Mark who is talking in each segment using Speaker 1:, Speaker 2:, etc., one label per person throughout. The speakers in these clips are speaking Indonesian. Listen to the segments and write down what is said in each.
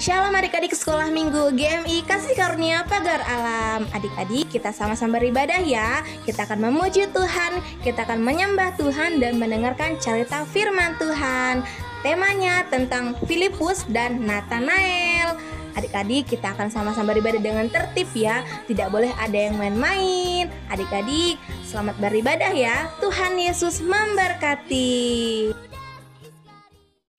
Speaker 1: Shalom adik-adik sekolah minggu GMI Kasih Karunia Pagar Alam. Adik-adik, kita sama-sama beribadah ya. Kita akan memuji Tuhan, kita akan menyembah Tuhan dan mendengarkan cerita firman Tuhan. Temanya tentang Filipus dan Nathanael. Adik-adik, kita akan sama-sama beribadah dengan tertib ya. Tidak boleh ada yang main-main. Adik-adik, selamat beribadah ya. Tuhan Yesus memberkati.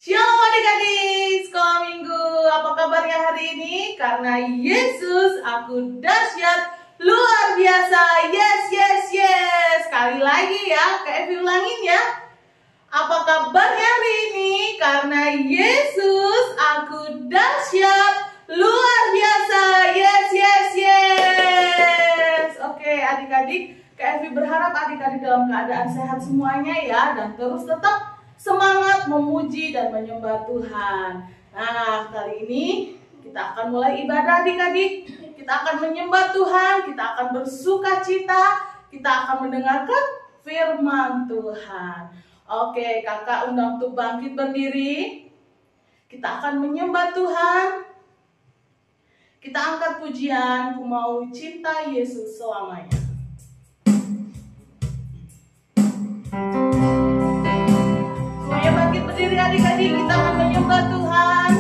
Speaker 2: Shalom adik-adik, sekolah minggu, apa kabarnya hari ini? Karena Yesus, aku dahsyat, luar biasa, yes, yes, yes. Sekali lagi ya, Kak Evi ulangin ya. Apa kabarnya hari ini? Karena Yesus, aku dahsyat, luar biasa, yes, yes, yes. Oke adik-adik, Kak Evi berharap adik-adik dalam keadaan sehat semuanya ya. Dan terus tetap semangat memuji dan menyembah Tuhan. Nah, kali ini kita akan mulai ibadah adik-adik. Kita akan menyembah Tuhan, kita akan bersuka cita, kita akan mendengarkan firman Tuhan. Oke, kakak undang untuk bangkit berdiri. Kita akan menyembah Tuhan. Kita angkat pujian, ku mau cinta Yesus selamanya. Bangkit berdiri adik-adik, kita akan menyembah Tuhan.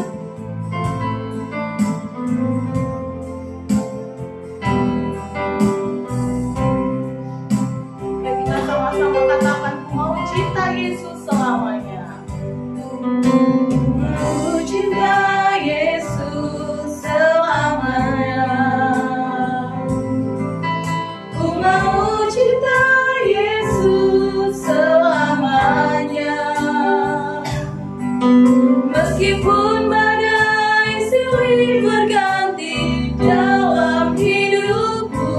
Speaker 2: Oke, kita sama-sama katakan, ku mau cinta Yesus selamanya. Ku cinta Yesus selamanya. Ku mau cinta Yesus selamanya. Meskipun badai silih berganti dalam hidupku,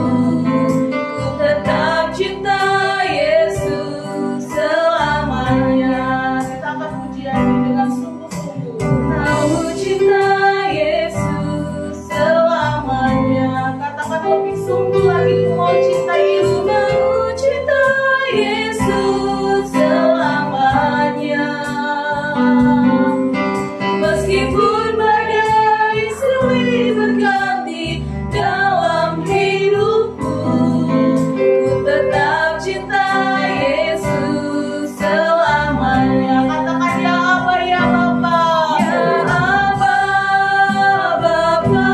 Speaker 2: ku tetap cinta Yesus selamanya. Kita akan pujian ini dengan sungguh-sungguh. Aku cinta Yesus selamanya. Katakan lebih sungguh lagi, ku mau cinta Yesus. Mau cinta Yesus selamanya. Meskipun badai silih berganti dalam hidupku, ku tetap cinta Yesus selamanya. Katakan ya Aba, ya Bapa. Ya Aba, Bapa,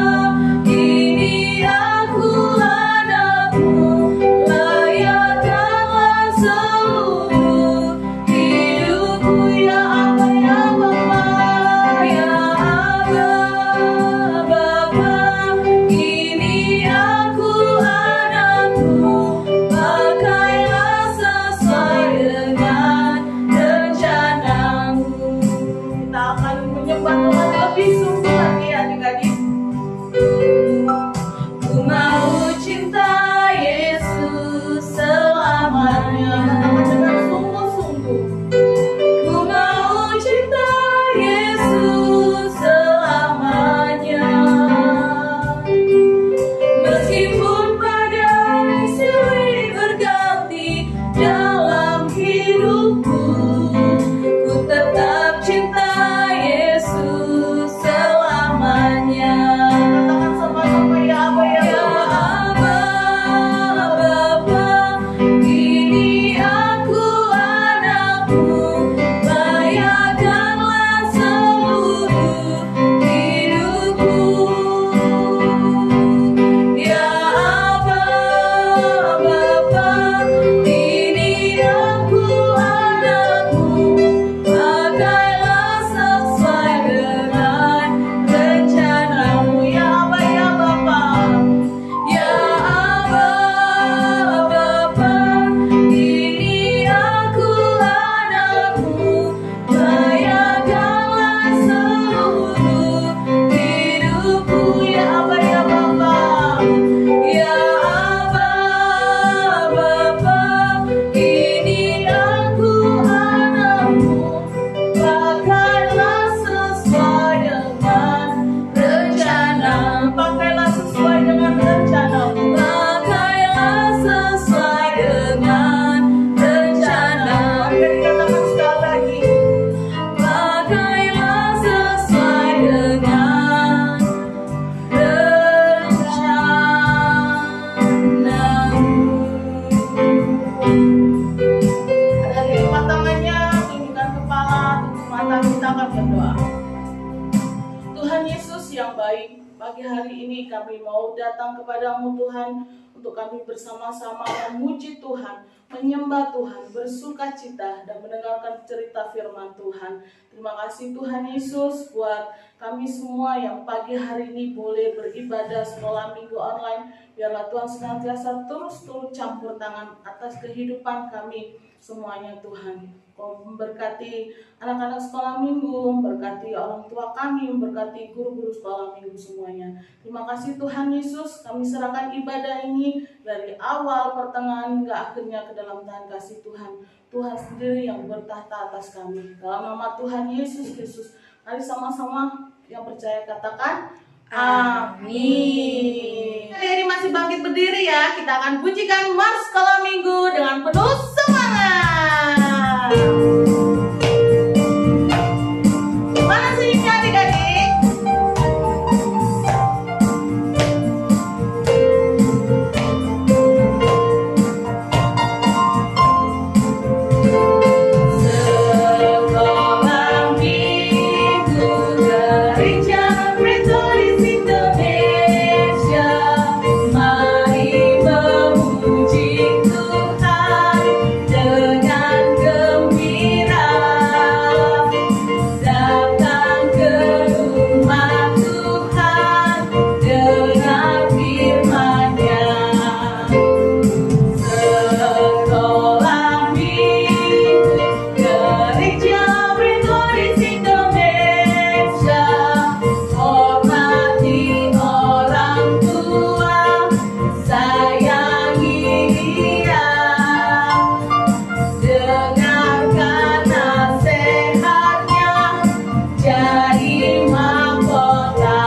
Speaker 2: ini aku anakmu. Layakkanlah seluruh hidupku ya Aba, ya Bapa. Ya Yesus yang baik, pagi hari ini kami mau datang kepadamu Tuhan, untuk kami bersama-sama memuji Tuhan, menyembah Tuhan, bersuka cita, dan mendengarkan cerita firman Tuhan. Terima kasih Tuhan Yesus buat kami semua yang pagi hari ini boleh beribadah sekolah minggu online. Biarlah Tuhan senantiasa terus turut campur tangan atas kehidupan kami semuanya Tuhan. Kau memberkati anak-anak sekolah minggu, memberkati orang tua kami, memberkati guru-guru sekolah minggu semuanya. Terima kasih Tuhan Yesus, kami serahkan ibadah ini dari awal, pertengahan, hingga akhirnya ke dalam tangan kasih Tuhan. Tuhan sendiri yang bertahta atas kami. Dalam nama Tuhan Yesus Kristus, mari sama-sama yang percaya katakan amin. Hari masih bangkit berdiri ya, kita akan pujikan Mars Sekolah Minggu dengan penuh semangat. Mana sunyinya adik-adik? Sekolah Minggu Gereja Metodis Indonesia, mari memuji Tuhan dengan gembira. Datang ke rumah Tuhan, dengar firman-Nya. Sekolah Minggu Gereja Metodis Indonesia, hormati orang tua, sayangi dia, dengarkan nasihatnya, jadi mahkota.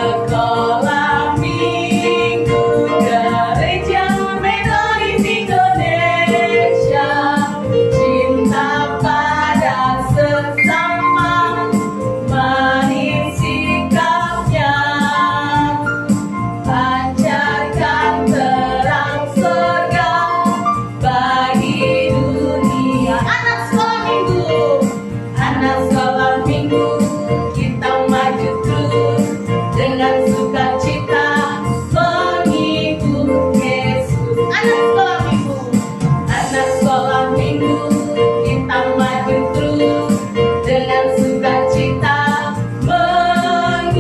Speaker 2: Sekolah Minggu Gereja Metodis Indonesia, cinta pada sesama, manis sikapnya, pancarkan terang surga bagi dunia. Anak sekolah minggu, kita maju terus dengan sukacita mengikut Yesus. Anak sekolah minggu, kita maju terus dengan sukacita mengikut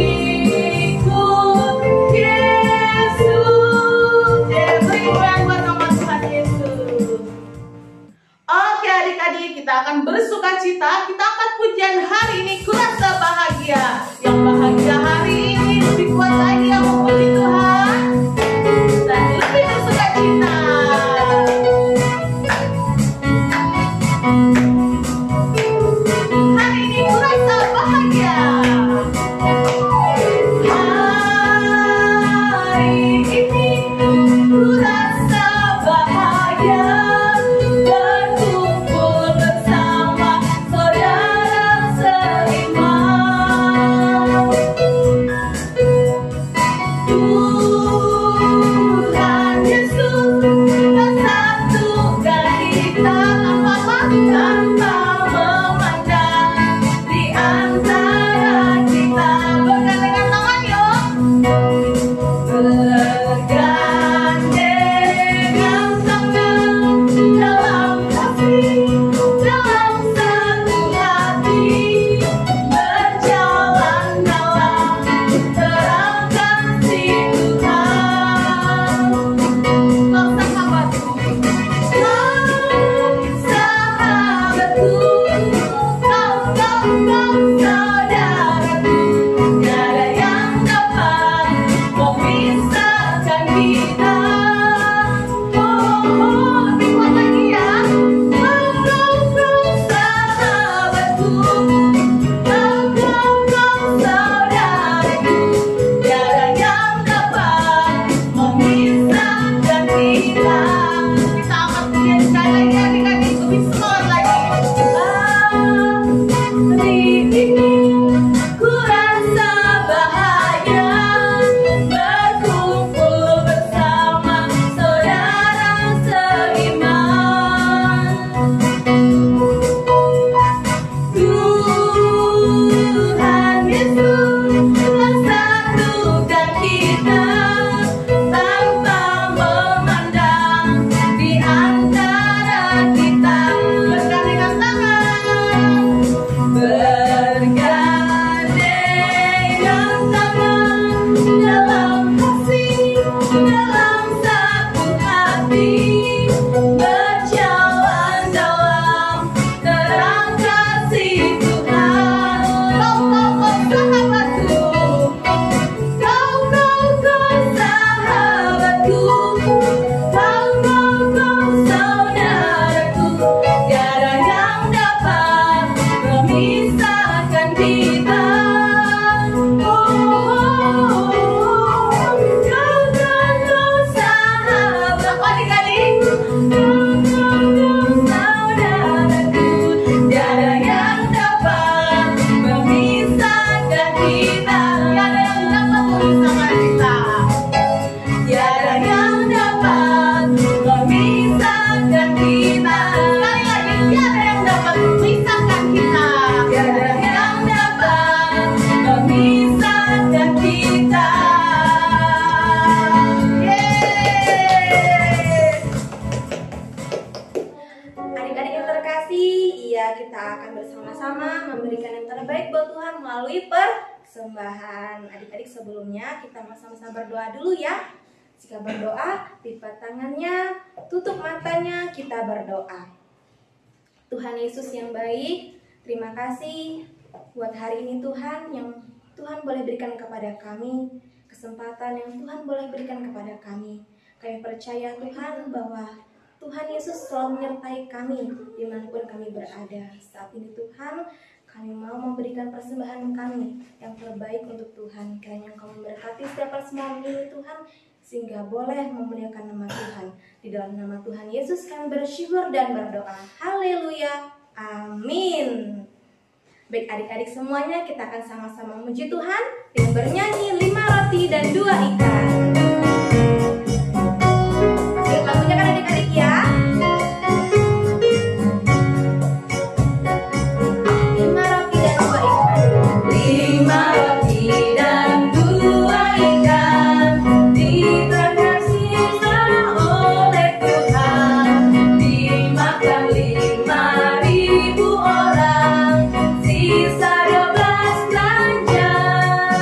Speaker 2: Yesus. Beri goyang buat nama Tuhan Yesus. Oke adik-adik, kita akan bersuka cita. Kita angkat pujian hari ini, kurasa bahagia. Yang bahagia hari ini lebih kuat lagi yang memuji Tuhan dan lebih bersuka cita. Hari ini kurasa bahagia. Hari ini kurasa bahagia, berkumpul bersama saudara seiman.
Speaker 1: kita akan bersama-sama memberikan yang terbaik buat Tuhan melalui persembahan. Adik-adik, sebelumnya kita sama-sama berdoa dulu ya. Jika berdoa, lipat tangannya, tutup matanya, kita berdoa. Tuhan Yesus yang baik, terima kasih buat hari ini Tuhan, yang Tuhan boleh berikan kepada kami, kesempatan yang Tuhan boleh berikan kepada kami. Kami percaya Tuhan bahwa Tuhan Yesus selalu menyertai kami dimanapun kami berada. Saat ini Tuhan, kami mau memberikan persembahan kami yang terbaik untuk Tuhan. Kiranya Engkau memberkati setiap persembahan ini Tuhan, sehingga boleh memuliakan nama Tuhan. Di dalam nama Tuhan Yesus kami bersyukur dan berdoa. Haleluya. Amin. Baik adik-adik semuanya, kita akan sama-sama memuji Tuhan dengan bernyanyi 5 roti dan 2 ikan. Siap lagunya kan adik-adik ya? 5 roti dan 2 ikan.
Speaker 2: 5 roti dan 2 ikan diterkasihnya oleh Tuhan, dimakan 5.000 orang, sisa 12 keranjang.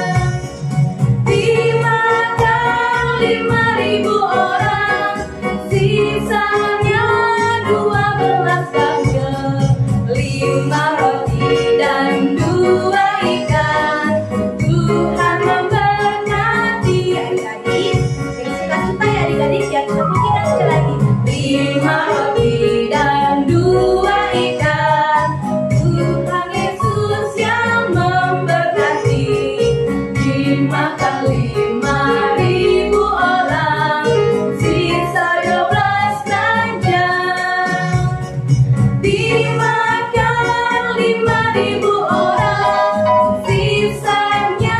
Speaker 2: Dimakan 5.000 orang, sisanya 12 keranjang. 5 roti dan 2 ikan, Tuhan memberkati.
Speaker 1: Adik-adik, dengan sukacita ya adik-adik ya, kita pujikan sekali lagi.
Speaker 2: 5 roti dan 2 ikan, Tuhan Yesus yang memberkati. Dimakan 5.000 orang, sisa 12 keranjang. Dimakan 5.000 orang, sisanya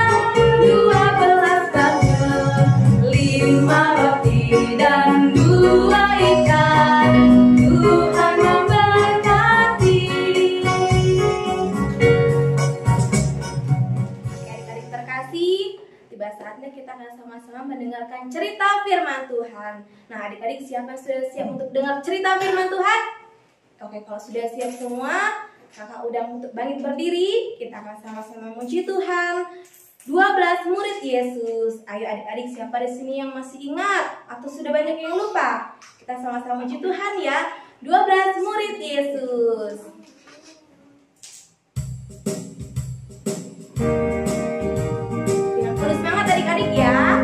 Speaker 2: 12 keranjang. 5 roti dan 2 ikan, Tuhan memberkati.
Speaker 1: Adik-adik terkasih, tiba saatnya kita akan sama-sama mendengarkan cerita firman Tuhan. Nah adik-adik, siapa yang sudah siap untuk dengar cerita firman Tuhan? Oke, kalau sudah siap semua, kakak undang untuk bangkit berdiri. Kita akan sama-sama memuji Tuhan. 12 murid Yesus. Ayo adik-adik, siapa di sini yang masih ingat atau sudah banyak yang lupa? Kita sama-sama memuji Tuhan ya. 12 murid Yesus. Dengan penuh semangat adik-adik ya.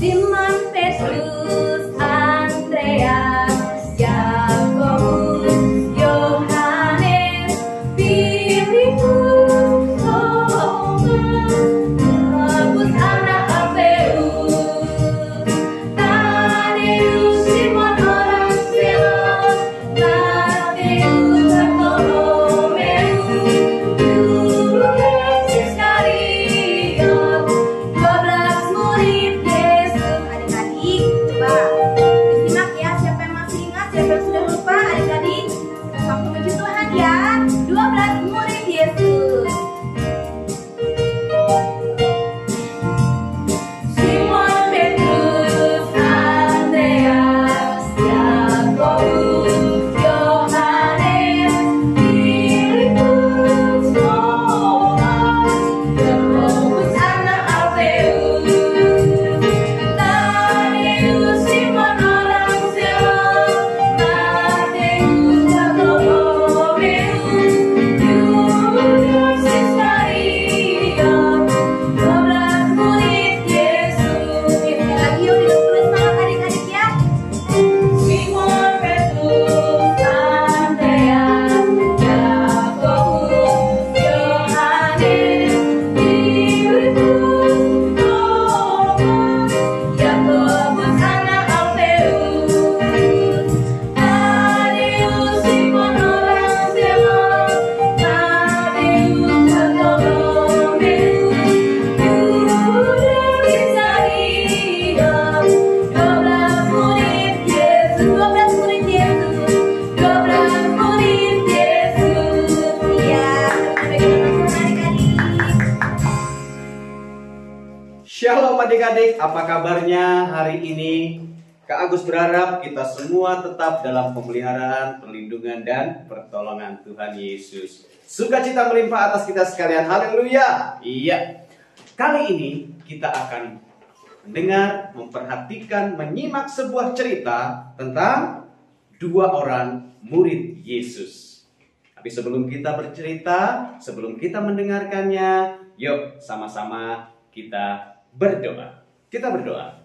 Speaker 2: Simon Petrus, Andreas, Yakobus, Yohanes, Filipus, Thomas, anak Alfeus, Tadeus, Simon orang Zealot, Mateus, Bartolomeus, Yudas Iskariot, 12 murid Yesus.
Speaker 1: Adik-adik, coba disimak ya, siapa yang masih ingat, siapa yang sudah lupa. Adik-adik, kita sama memuji Tuhan ya. 12 murid Yesus.
Speaker 2: Simon Petrus, Andreas, Yakobus, Yohanes, Filipus, Thomas, Yakobus anak Alfeus, Tadeus, Simon orang Zealot, Mateus, Bartolomeus, Yudas Iskariot, 12 murid Yesus.
Speaker 1: Sekali lagi yuk, dengan penuh semangat adik-adik ya.
Speaker 2: Simon Petrus, Andreas, Yakobus, Yohanes, Filipus, Thomas, Yakobus anak Alfeus, Tadeus, Simon orang Zealot, Mateus, Bartolomeus, Yudas Iskariot, 12 murid Yesus. 12 murid Yesus, 12 murid Yesus.
Speaker 1: Iya, bagaimana adik-adik?
Speaker 3: Shalom adik-adik, apa kabarnya hari ini? Kak Agus berharap kita semua tetap dalam pemeliharaan, perlindungan, dan pertolongan Tuhan Yesus. Sukacita melimpah atas kita sekalian. Haleluya. Iya. Kali ini kita akan mendengar, memperhatikan, menyimak sebuah cerita tentang dua orang murid Yesus. Tapi sebelum kita bercerita, sebelum kita mendengarkannya, yuk sama-sama kita berdoa. Kita berdoa.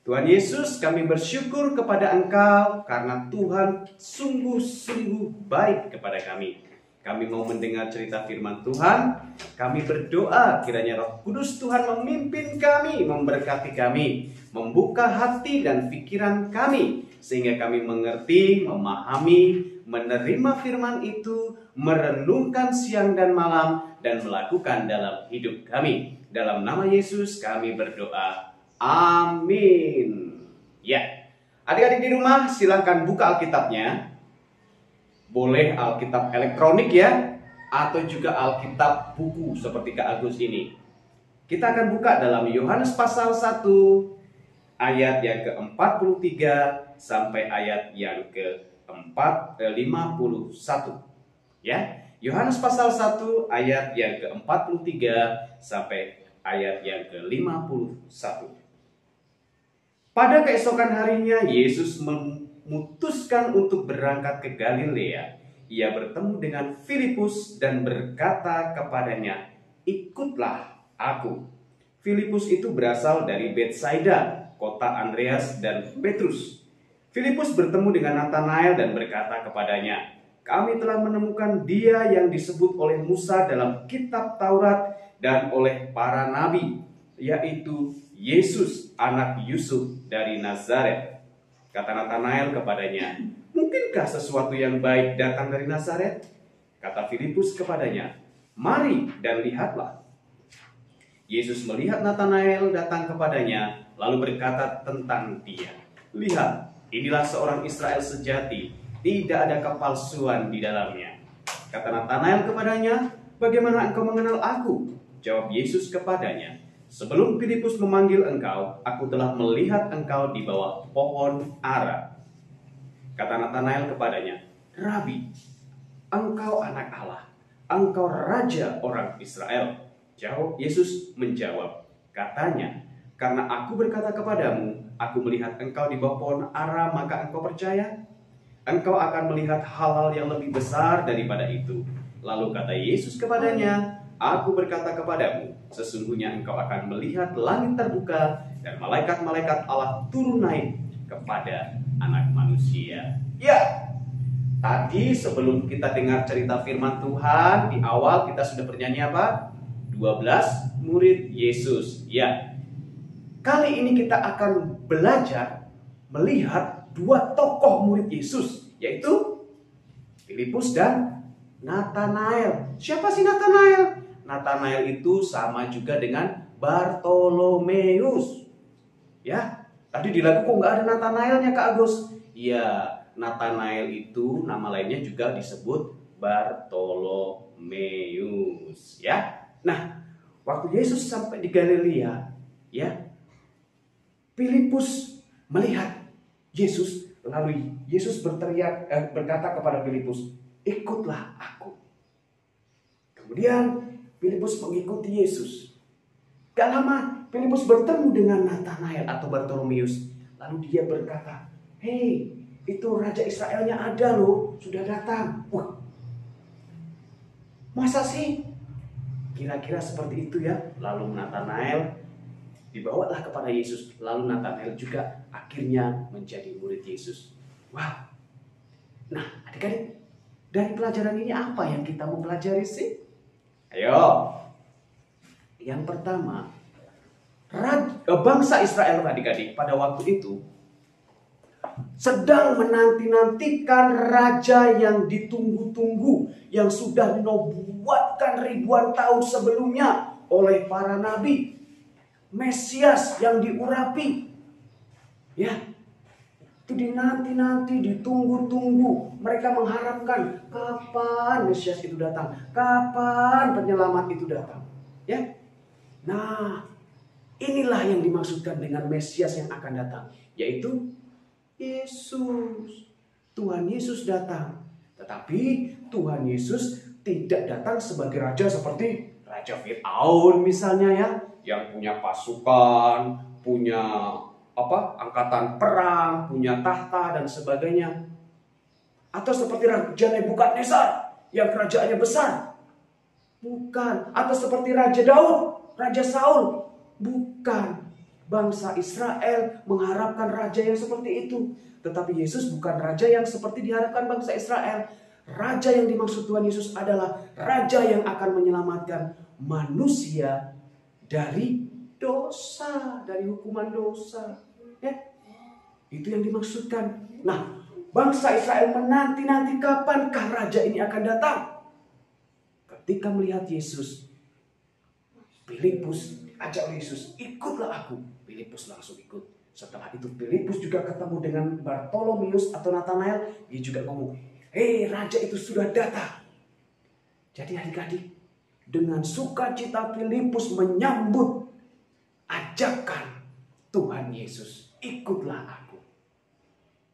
Speaker 3: Tuhan Yesus, kami bersyukur kepada Engkau karena Tuhan sungguh-sungguh baik kepada kami. Kami mau mendengar cerita firman Tuhan. Kami berdoa kiranya Roh Kudus Tuhan memimpin kami, memberkati kami, membuka hati dan pikiran kami, sehingga kami mengerti, memahami, menerima firman itu, merenungkan siang dan malam, dan melakukan dalam hidup kami. Dalam nama Yesus kami berdoa. Amin. Ya, adik-adik di rumah silahkan buka Alkitabnya. Boleh Alkitab elektronik ya, atau juga Alkitab buku seperti Kak Agus ini. Kita akan buka dalam Yohanes pasal 1 ayat yang ke-43 sampai ayat yang ke-51. Ya, Yohanes pasal 1 ayat yang ke-43 sampai ayat yang ke-51. Pada keesokan harinya, Yesus memutuskan untuk berangkat ke Galilea. Ia bertemu dengan Filipus dan berkata kepadanya, "Ikutlah aku." Filipus itu berasal dari Betsaida, kota Andreas dan Petrus. Filipus bertemu dengan Natanael dan berkata kepadanya, "Kami telah menemukan Dia yang disebut oleh Musa dalam kitab Taurat dan oleh para nabi, yaitu Yesus, anak Yusuf dari Nazaret." Kata Natanael kepadanya, "Mungkinkah sesuatu yang baik datang dari Nazaret?" Kata Filipus kepadanya, "Mari dan lihatlah." Yesus melihat Natanael datang kepadanya, lalu berkata tentang dia, "Lihat, inilah seorang Israel sejati, tidak ada kepalsuan di dalamnya." Kata Natanael kepadanya, "Bagaimana engkau mengenal aku?" Jawab Yesus kepadanya, "Sebelum Filipus memanggil engkau, aku telah melihat engkau di bawah pohon ara." Kata Natanael kepadanya, "Rabi, engkau anak Allah, engkau raja orang Israel." Jawab Yesus menjawab, katanya, "Karena aku berkata kepadamu, aku melihat engkau di bawah pohon ara, maka engkau percaya? Engkau akan melihat hal-hal yang lebih besar daripada itu." Lalu kata Yesus kepadanya, "Aku berkata kepadamu, sesungguhnya engkau akan melihat langit terbuka dan malaikat-malaikat Allah turun naik kepada anak manusia." Ya, tadi sebelum kita dengar cerita firman Tuhan, di awal kita sudah bernyanyi apa? 12 murid Yesus. Ya, kali ini kita akan belajar melihat dua tokoh murid Yesus, yaitu Filipus dan Natanael. Siapa sih Natanael? Natanael itu sama juga dengan Bartolomeus. Ya, tadi di lagu kok nggak ada Natanaelnya Kak Agus? Iya, Natanael itu nama lainnya juga disebut Bartolomeus. Ya, nah waktu Yesus sampai di Galilea, ya, Filipus melihat Yesus, lalu Yesus berkata kepada Filipus, "Ikutlah aku." Kemudian Filipus mengikuti Yesus. Gak lama Filipus bertemu dengan Natanael atau Bartolomeus. Lalu dia berkata, "Hei, itu Raja Israelnya ada loh, sudah datang." Wah, masa sih? Kira-kira seperti itu ya. Lalu Natanael dibawalah kepada Yesus. Lalu Natanael juga akhirnya menjadi murid Yesus. Wah. Nah, adik-adik, dari pelajaran ini apa yang kita mau pelajari sih? Ayo. Yang pertama, bangsa Israel adik-adik pada waktu itu sedang menanti-nantikan raja yang ditunggu-tunggu, yang sudah dinobuatkan ribuan tahun sebelumnya oleh para nabi. Mesias yang diurapi. Ya, itu dinanti-nanti, ditunggu-tunggu. Mereka mengharapkan kapan Mesias itu datang, kapan penyelamat itu datang. Ya, nah inilah yang dimaksudkan dengan Mesias yang akan datang. yaitu Yesus. Tuhan Yesus datang. Tetapi Tuhan Yesus tidak datang sebagai raja seperti Raja Firaun misalnya ya, yang punya pasukan, punya angkatan perang, punya tahta dan sebagainya. Atau seperti Raja Nebukadnezar yang kerajaannya besar. Bukan. Atau seperti Raja Daud, Raja Saul. Bukan. Bangsa Israel mengharapkan raja yang seperti itu. Tetapi Yesus bukan raja yang seperti diharapkan bangsa Israel. Raja yang dimaksud Tuhan Yesus adalah raja yang akan menyelamatkan manusia dari dosa, dari hukuman dosa. Ya, itu yang dimaksudkan. Nah, bangsa Israel menanti-nanti kapankah raja ini akan datang. Ketika melihat Yesus, Filipus ajak Yesus, ikutlah aku. Filipus langsung ikut. Setelah itu Filipus juga ketemu dengan Bartolomeus atau Nathanael. Dia juga ngomong, hei, raja itu sudah datang. Jadi adik-adik, dengan sukacita Filipus menyambut ajakan Tuhan Yesus, ikutlah aku.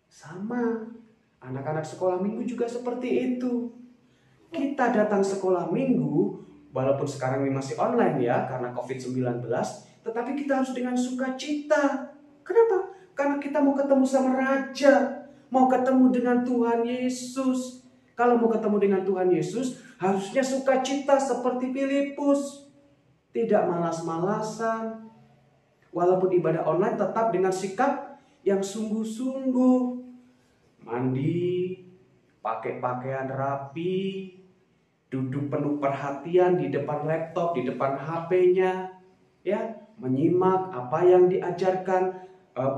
Speaker 3: Sama, anak-anak sekolah minggu juga seperti itu. Kita datang sekolah minggu, walaupun sekarang ini masih online ya, karena COVID-19, tetapi kita harus dengan sukacita. Kenapa? Karena kita mau ketemu sama Raja, mau ketemu dengan Tuhan Yesus. Kalau mau ketemu dengan Tuhan Yesus, harusnya sukacita seperti Filipus. Tidak malas-malasan. Walaupun ibadah online tetap dengan sikap yang sungguh-sungguh. Mandi, pakai pakaian rapi, duduk penuh perhatian di depan laptop, di depan HP-nya, ya, menyimak apa yang diajarkan,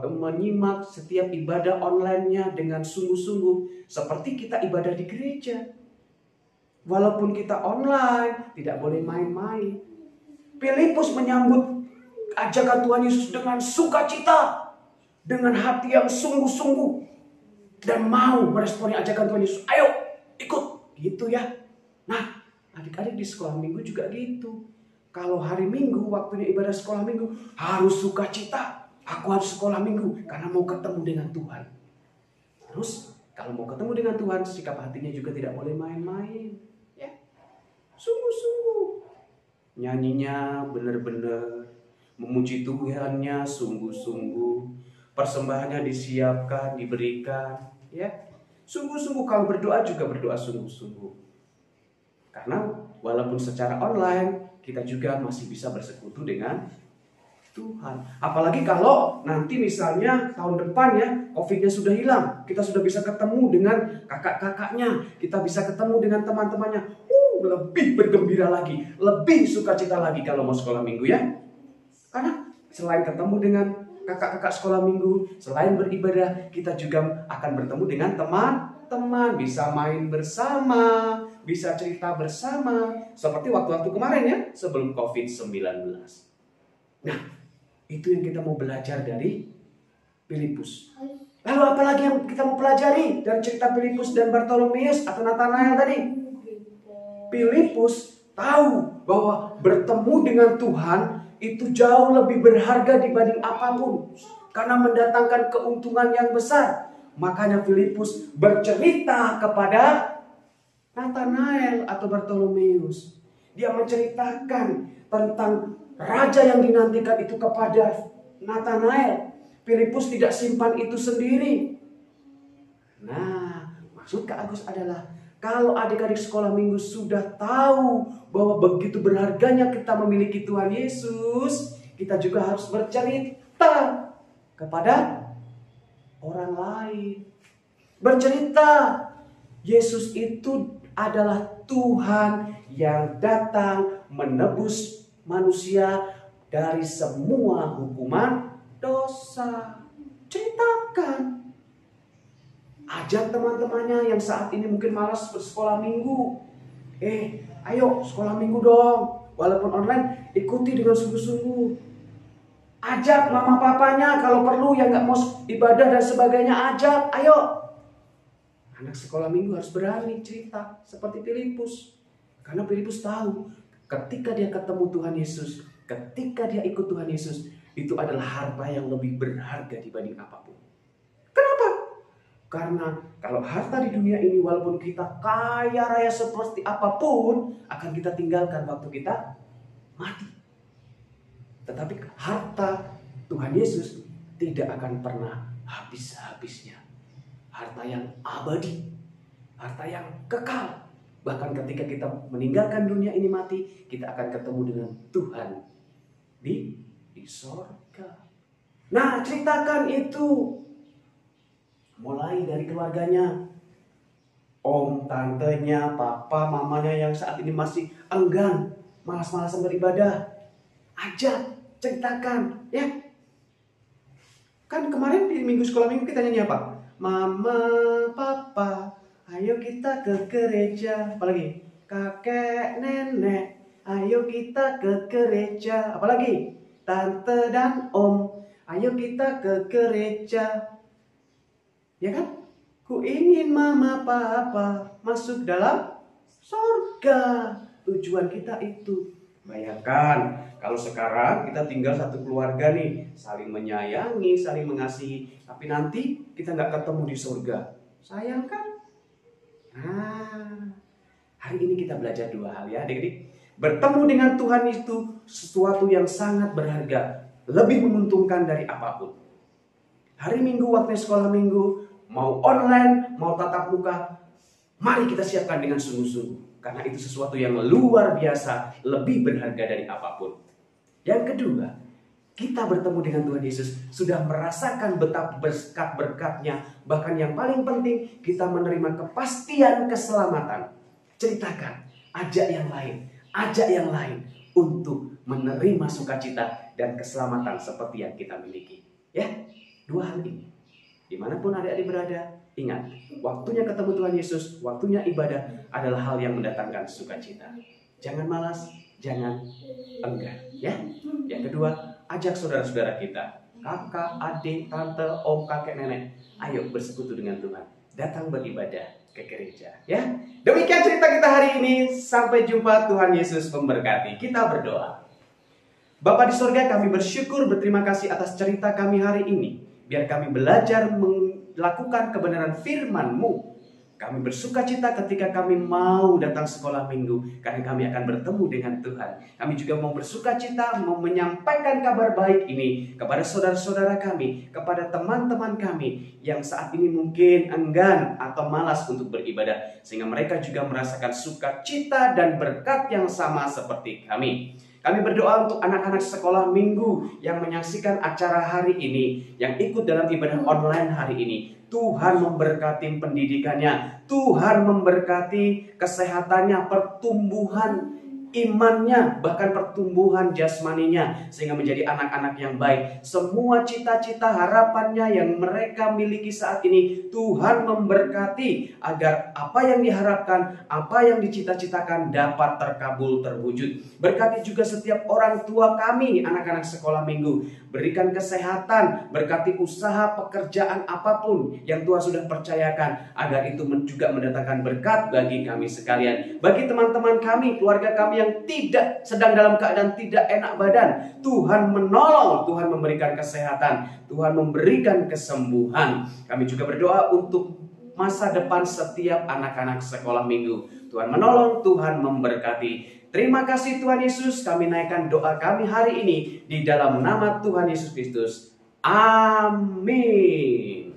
Speaker 3: menyimak setiap ibadah online-nya dengan sungguh-sungguh, seperti kita ibadah di gereja. Walaupun kita online, tidak boleh main-main. Filipus menyambut ajakan Tuhan Yesus dengan sukacita, dengan hati yang sungguh-sungguh, dan mau meresponi ajakan Tuhan Yesus. Ayo, ikut, gitu ya. Nah, adik-adik di sekolah minggu juga gitu. Kalau hari Minggu, waktunya ibadah sekolah minggu, harus sukacita. Aku harus sekolah minggu karena mau ketemu dengan Tuhan. Terus, kalau mau ketemu dengan Tuhan, sikap hatinya juga tidak boleh main-main. Ya, sungguh-sungguh. Nyanyinya benar-benar, memuji Tuhannya sungguh-sungguh. Persembahannya disiapkan, diberikan. Ya, sungguh-sungguh. Kalau berdoa juga berdoa sungguh-sungguh. Karena walaupun secara online, kita juga masih bisa bersekutu dengan Tuhan. Apalagi kalau nanti misalnya tahun depan ya, COVID-nya sudah hilang. Kita sudah bisa ketemu dengan kakak-kakaknya. Kita bisa ketemu dengan teman-temannya. Lebih bergembira lagi. Lebih sukacita lagi kalau mau sekolah minggu ya. Karena selain ketemu dengan kakak-kakak sekolah minggu, selain beribadah, kita juga akan bertemu dengan teman-teman. Bisa main bersama, bisa cerita bersama. Seperti waktu-waktu kemarin ya, sebelum COVID-19. Nah, itu yang kita mau belajar dari Filipus. Lalu apalagi yang kita mau pelajari dari cerita Filipus dan Bartolomeus atau Nathanael tadi? Filipus tahu bahwa bertemu dengan Tuhan itu jauh lebih berharga dibanding apapun. Karena mendatangkan keuntungan yang besar. Makanya Filipus bercerita kepada Nathanael atau Bartolomeus. Dia menceritakan tentang raja yang dinantikan itu kepada Nathanael. Filipus tidak simpan itu sendiri. Nah, maksud Kak Agus adalah kalau adik-adik sekolah minggu sudah tahu bahwa begitu berharganya kita memiliki Tuhan Yesus, kita juga harus bercerita kepada orang lain. Bercerita, Yesus itu adalah Tuhan yang datang menebus manusia dari semua hukuman dosa. Ceritakan. Ajak teman-temannya yang saat ini mungkin malas bersekolah minggu. Ayo sekolah minggu dong. Walaupun online, ikuti dengan sungguh-sungguh. Ajak mama papanya kalau perlu yang gak mau ibadah dan sebagainya, ajak. Ayo. Anak sekolah minggu harus berani cerita seperti Filipus. Karena Filipus tahu ketika dia ketemu Tuhan Yesus, ketika dia ikut Tuhan Yesus, itu adalah harta yang lebih berharga dibanding apapun. Karena kalau harta di dunia ini walaupun kita kaya raya seperti apapun akan kita tinggalkan waktu kita mati. Tetapi harta Tuhan Yesus tidak akan pernah habis-habisnya. Harta yang abadi, harta yang kekal. Bahkan ketika kita meninggalkan dunia ini mati, kita akan ketemu dengan Tuhan di sorga. Nah, ceritakan itu. Mulai dari keluarganya. Om, tantenya, papa, mamanya yang saat ini masih enggan, malas-malasan beribadah. Ajak, ceritakan, ya. Kan kemarin di minggu sekolah minggu kita nyanyi apa? Mama, papa, ayo kita ke gereja. Apalagi? Kakek, nenek, ayo kita ke gereja. Apalagi? Tante dan om, ayo kita ke gereja. Ya kan? Ku ingin mama, papa masuk dalam surga. Tujuan kita itu. Bayangkan kalau sekarang kita tinggal satu keluarga nih, saling menyayangi, saling mengasihi, tapi nanti kita nggak ketemu di surga. Sayang kan? Nah, hari ini kita belajar dua hal ya adik-adik. Bertemu dengan Tuhan itu sesuatu yang sangat berharga, lebih menguntungkan dari apapun. Hari Minggu, waktu sekolah Minggu, mau online, mau tatap muka, mari kita siapkan dengan sungguh-sungguh. Karena itu sesuatu yang luar biasa, lebih berharga dari apapun. Yang kedua, kita bertemu dengan Tuhan Yesus, sudah merasakan betapa berkat-berkatnya. Bahkan yang paling penting, kita menerima kepastian keselamatan. Ceritakan, ajak yang lain untuk menerima sukacita dan keselamatan seperti yang kita miliki. Ya, dua hal ini. Dimanapun adik-adik berada, ingat, waktunya ketemu Tuhan Yesus, waktunya ibadah adalah hal yang mendatangkan sukacita. Jangan malas, jangan enggan. Ya. Yang kedua, ajak saudara-saudara kita, kakak, adik, tante, om, kakek, nenek, ayo bersekutu dengan Tuhan. Datang beribadah ke gereja. Ya. Demikian cerita kita hari ini. Sampai jumpa, Tuhan Yesus memberkati. Kita berdoa. Bapa di sorga, kami bersyukur, berterima kasih atas cerita kami hari ini. Biar kami belajar melakukan kebenaran firman-Mu. Kami bersuka cita ketika kami mau datang sekolah minggu. Karena kami akan bertemu dengan Tuhan. Kami juga mau bersuka cita, mau menyampaikan kabar baik ini kepada saudara-saudara kami, kepada teman-teman kami yang saat ini mungkin enggan atau malas untuk beribadah. Sehingga mereka juga merasakan sukacita dan berkat yang sama seperti kami. Kami berdoa untuk anak-anak sekolah minggu yang menyaksikan acara hari ini, yang ikut dalam ibadah online hari ini. Tuhan memberkati pendidikannya, Tuhan memberkati kesehatannya, pertumbuhan imannya, bahkan pertumbuhan jasmaninya, sehingga menjadi anak-anak yang baik. Semua cita-cita harapannya yang mereka miliki saat ini, Tuhan memberkati agar apa yang diharapkan, apa yang dicita-citakan dapat terkabul, terwujud. Berkati juga setiap orang tua kami, anak-anak sekolah minggu. Berikan kesehatan, berkati usaha, pekerjaan apapun yang Tuhan sudah percayakan, agar itu juga mendatangkan berkat bagi kami sekalian. Bagi teman-teman kami, keluarga kami yang tidak sedang dalam keadaan tidak enak badan, Tuhan menolong, Tuhan memberikan kesehatan, Tuhan memberikan kesembuhan. Kami juga berdoa untuk masa depan setiap anak-anak sekolah minggu. Tuhan menolong, Tuhan memberkati. Terima kasih Tuhan Yesus, kami naikkan doa kami hari ini di dalam nama Tuhan Yesus Kristus. Amin.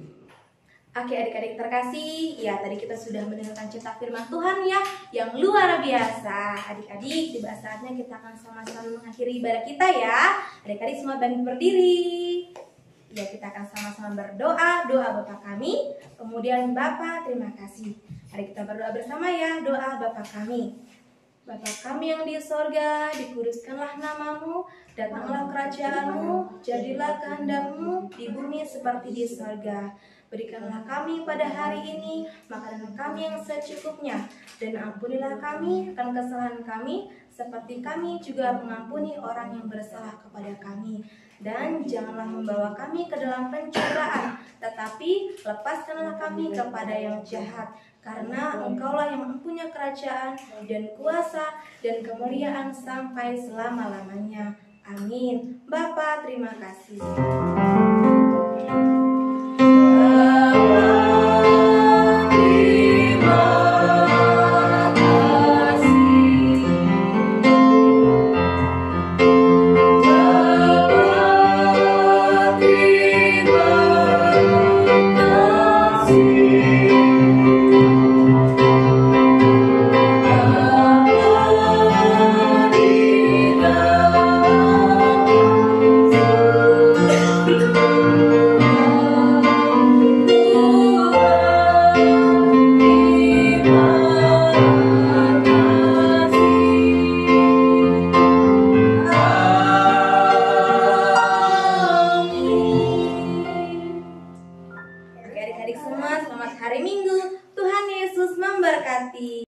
Speaker 1: Oke adik-adik terkasih, ya tadi kita sudah mendengarkan cerita firman Tuhan ya yang luar biasa. Adik-adik, tiba saatnya kita akan sama-sama mengakhiri ibadah kita ya. Adik-adik semua bangkit berdiri. Ya, kita akan sama-sama berdoa, doa Bapa kami, kemudian Bapa terima kasih. Mari kita berdoa bersama ya, doa Bapa kami. Bapa kami yang di sorga, dikuduskanlah namamu, datanglah kerajaanmu, jadilah kehendak-Mu di bumi seperti di sorga. Berikanlah kami pada hari ini makanan kami yang secukupnya, dan ampunilah kami akan kesalahan kami, seperti kami juga mengampuni orang yang bersalah kepada kami. Dan janganlah membawa kami ke dalam pencobaan, tetapi lepaskanlah kami kepada yang jahat. Karena Engkaulah yang mempunyai kerajaan dan kuasa dan kemuliaan sampai selama-lamanya. Amin. Bapa, terima kasih.